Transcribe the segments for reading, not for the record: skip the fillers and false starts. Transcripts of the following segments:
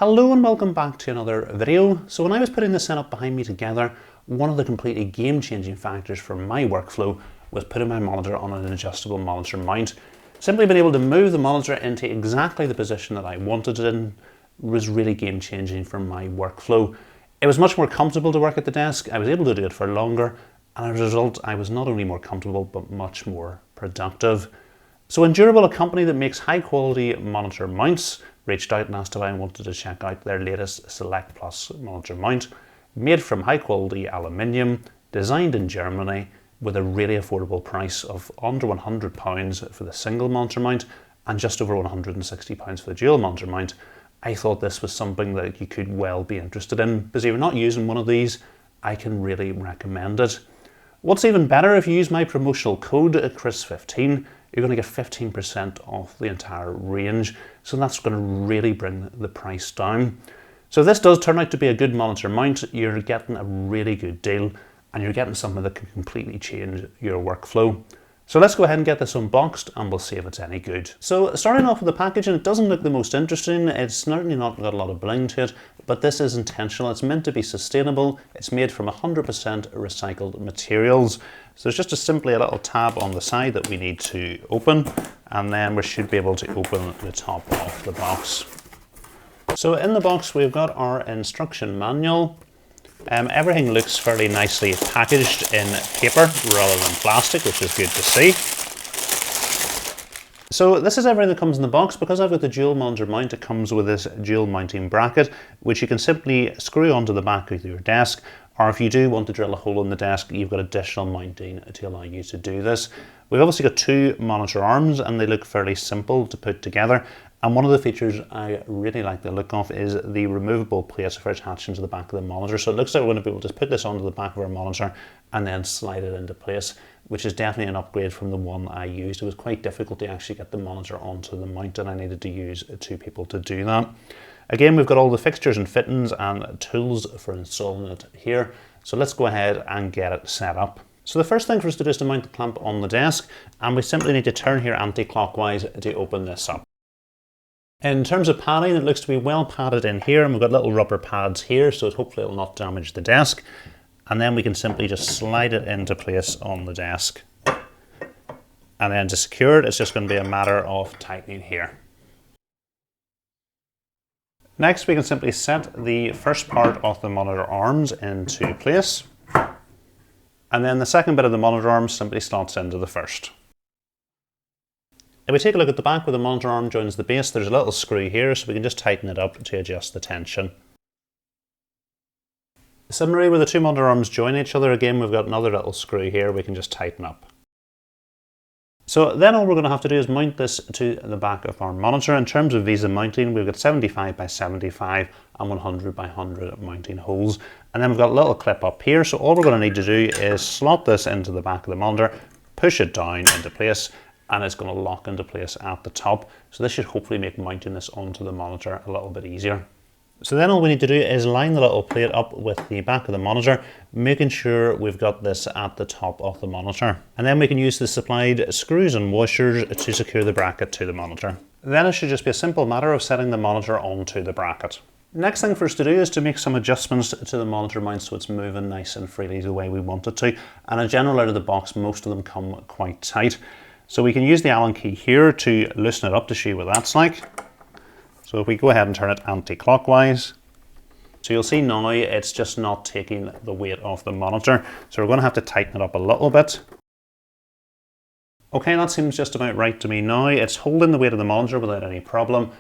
Hello and welcome back to another video. So when I was putting the setup behind me together, one of the completely game-changing factors for my workflow was putting my monitor on an adjustable monitor mount. Simply being able to move the monitor into exactly the position that I wanted it in was really game-changing for my workflow. It was much more comfortable to work at the desk, I was able to do it for longer, and as a result I was not only more comfortable but much more productive. So Endurable, a company that makes high quality monitor mounts, reached out and asked if I wanted to check out their latest Select Plus monitor mount, made from high quality aluminium, designed in Germany, with a really affordable price of under £100 for the single monitor mount and just over £160 for the dual monitor mount. I thought this was something that you could well be interested in, because if you're not using one of these, I can really recommend it. What's even better, if you use my promotional code Chris15, you're going to get 15% off the entire range. So that's going to really bring the price down. So if this does turn out to be a good monitor mount, you're getting a really good deal and you're getting something that can completely change your workflow. So let's go ahead and get this unboxed and we'll see if it's any good. So starting off with the packaging, it doesn't look the most interesting. It's certainly not got a lot of bling to it, but this is intentional. It's meant to be sustainable. It's made from 100% recycled materials. So there's just simply a little tab on the side that we need to open, and then we should be able to open the top of the box. So in the box we've got our instruction manual. Everything looks fairly nicely packaged in paper rather than plastic, which is good to see. So this is everything that comes in the box. Because I've got the dual monitor mount, it comes with this dual mounting bracket, which you can simply screw onto the back of your desk, or if you do want to drill a hole in the desk, you've got additional mounting to allow you to do this. We've obviously got two monitor arms and they look fairly simple to put together. And one of the features I really like the look of is the removable plates for attaching to the back of the monitor. So it looks like we're going to be able to put this onto the back of our monitor and then slide it into place, which is definitely an upgrade from the one I used. It was quite difficult to actually get the monitor onto the mount and I needed to use two people to do that. Again, we've got all the fixtures and fittings and tools for installing it here. So let's go ahead and get it set up. So the first thing for us to do is to mount the clamp on the desk, and we simply need to turn here anti-clockwise to open this up. In terms of padding, it looks to be well padded in here, and we've got little rubber pads here, so hopefully it will not damage the desk. And then we can simply just slide it into place on the desk. And then to secure it, it's just going to be a matter of tightening here. Next, we can simply set the first part of the monitor arms into place. And then the second bit of the monitor arm simply slots into the first. If we take a look at the back where the monitor arm joins the base, there's a little screw here, so we can just tighten it up to adjust the tension. Similarly, where the two monitor arms join each other, again we've got another little screw here we can just tighten up. So then all we're going to have to do is mount this to the back of our monitor. In terms of VESA mounting, we've got 75 by 75 and 100 by 100 mounting holes. And then we've got a little clip up here, so all we're going to need to do is slot this into the back of the monitor, push it down into place, and it's going to lock into place at the top. So this should hopefully make mounting this onto the monitor a little bit easier. So then all we need to do is line the little plate up with the back of the monitor, making sure we've got this at the top of the monitor. And then we can use the supplied screws and washers to secure the bracket to the monitor. Then it should just be a simple matter of setting the monitor onto the bracket. Next thing for us to do is to make some adjustments to the monitor mount so it's moving nice and freely the way we want it to. And in general, out of the box, most of them come quite tight. So we can use the Allen key here to loosen it up to show you what that's like. So if we go ahead and turn it anti-clockwise, so you'll see now it's just not taking the weight off the monitor. So we're going to have to tighten it up a little bit. Okay, that seems just about right to me now. It's holding the weight of the monitor without any problem,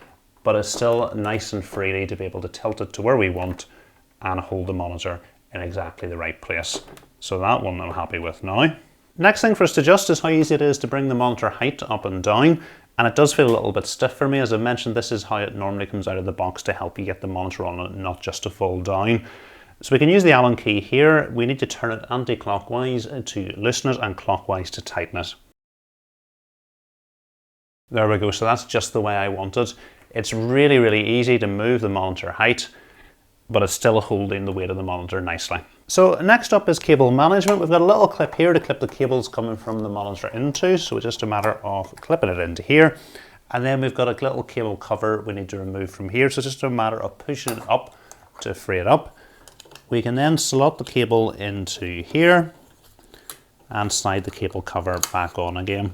but it's still nice and freely to be able to tilt it to where we want and hold the monitor in exactly the right place. So that one I'm happy with now. Next thing for us to adjust is how easy it is to bring the monitor height up and down. And it does feel a little bit stiff for me. As I mentioned, this is how it normally comes out of the box to help you get the monitor on it, not just to fall down. So we can use the Allen key here. We need to turn it anti-clockwise to loosen it and clockwise to tighten it. There we go, so that's just the way I want it. It's really, really easy to move the monitor height, but it's still holding the weight of the monitor nicely. So next up is cable management. We've got a little clip here to clip the cables coming from the monitor into, so it's just a matter of clipping it into here. And then we've got a little cable cover we need to remove from here. So it's just a matter of pushing it up to free it up. We can then slot the cable into here and slide the cable cover back on again.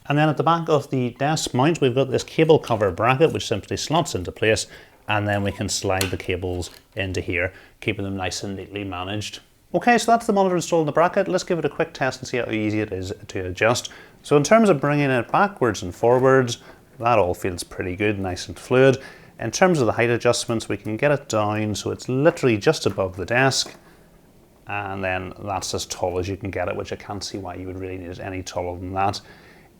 And then at the back of the desk mount, we've got this cable cover bracket, which simply slots into place, and then we can slide the cables into here, keeping them nice and neatly managed. Okay, so that's the monitor installed in the bracket. Let's give it a quick test and see how easy it is to adjust. So in terms of bringing it backwards and forwards, that all feels pretty good, nice and fluid. In terms of the height adjustments, we can get it down so it's literally just above the desk, and then that's as tall as you can get it, which I can't see why you would really need it any taller than that.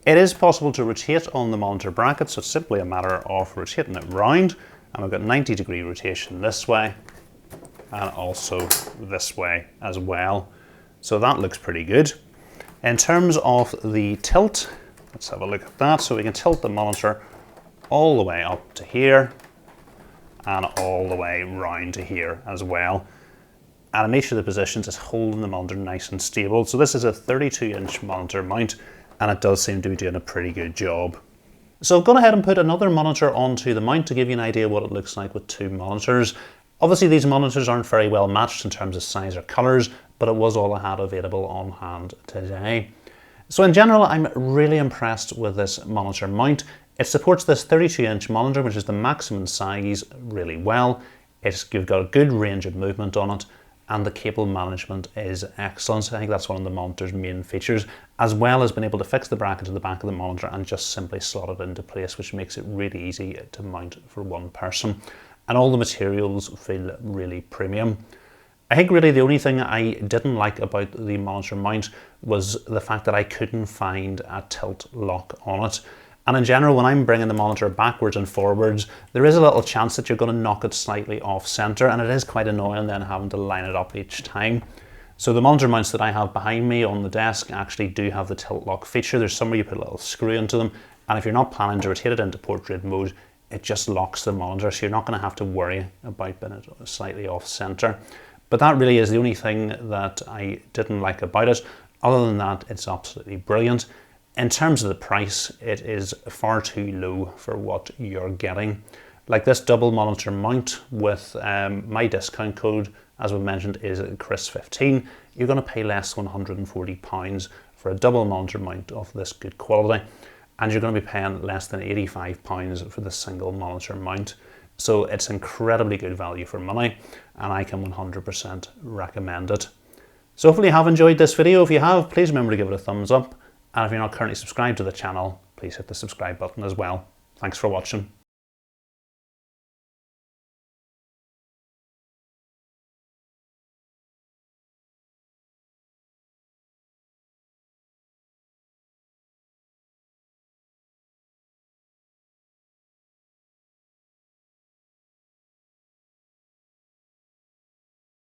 It is possible to rotate on the monitor bracket, so it's simply a matter of rotating it round, and we've got 90-degree rotation this way and also this way as well. So that looks pretty good. In terms of the tilt, let's have a look at that. So we can tilt the monitor all the way up to here and all the way round to here as well. And in each of the positions, it's holding the monitor nice and stable. So this is a 32-inch monitor mount, and it does seem to be doing a pretty good job. So I've gone ahead and put another monitor onto the mount to give you an idea what it looks like with two monitors. Obviously these monitors aren't very well matched in terms of size or colours, but it was all I had available on hand today. So in general, I'm really impressed with this monitor mount. It supports this 32-inch monitor, which is the maximum size, really well. You've got a good range of movement on it, and the cable management is excellent. I think that's one of the monitor's main features, as well as being able to fix the bracket to the back of the monitor and just simply slot it into place, which makes it really easy to mount for one person. And all the materials feel really premium. I think really the only thing I didn't like about the monitor mount was the fact that I couldn't find a tilt lock on it. And in general, when I'm bringing the monitor backwards and forwards, there is a little chance that you're going to knock it slightly off center, and it is quite annoying then having to line it up each time. So the monitor mounts that I have behind me on the desk actually do have the tilt lock feature. There's somewhere you put a little screw into them, and if you're not planning to rotate it into portrait mode, it just locks the monitor, so you're not going to have to worry about being it slightly off center. But that really is the only thing that I didn't like about it. Other than that, it's absolutely brilliant. In terms of the price, it is far too low for what you're getting. Like this double monitor mount with my discount code, as we mentioned, is Chris15. You're going to pay less than £140 for a double monitor mount of this good quality, and you're going to be paying less than £85 for the single monitor mount. So it's incredibly good value for money, and I can 100% recommend it. So hopefully you have enjoyed this video. If you have, please remember to give it a thumbs up. And if you're not currently subscribed to the channel, please hit the subscribe button as well. Thanks for watching.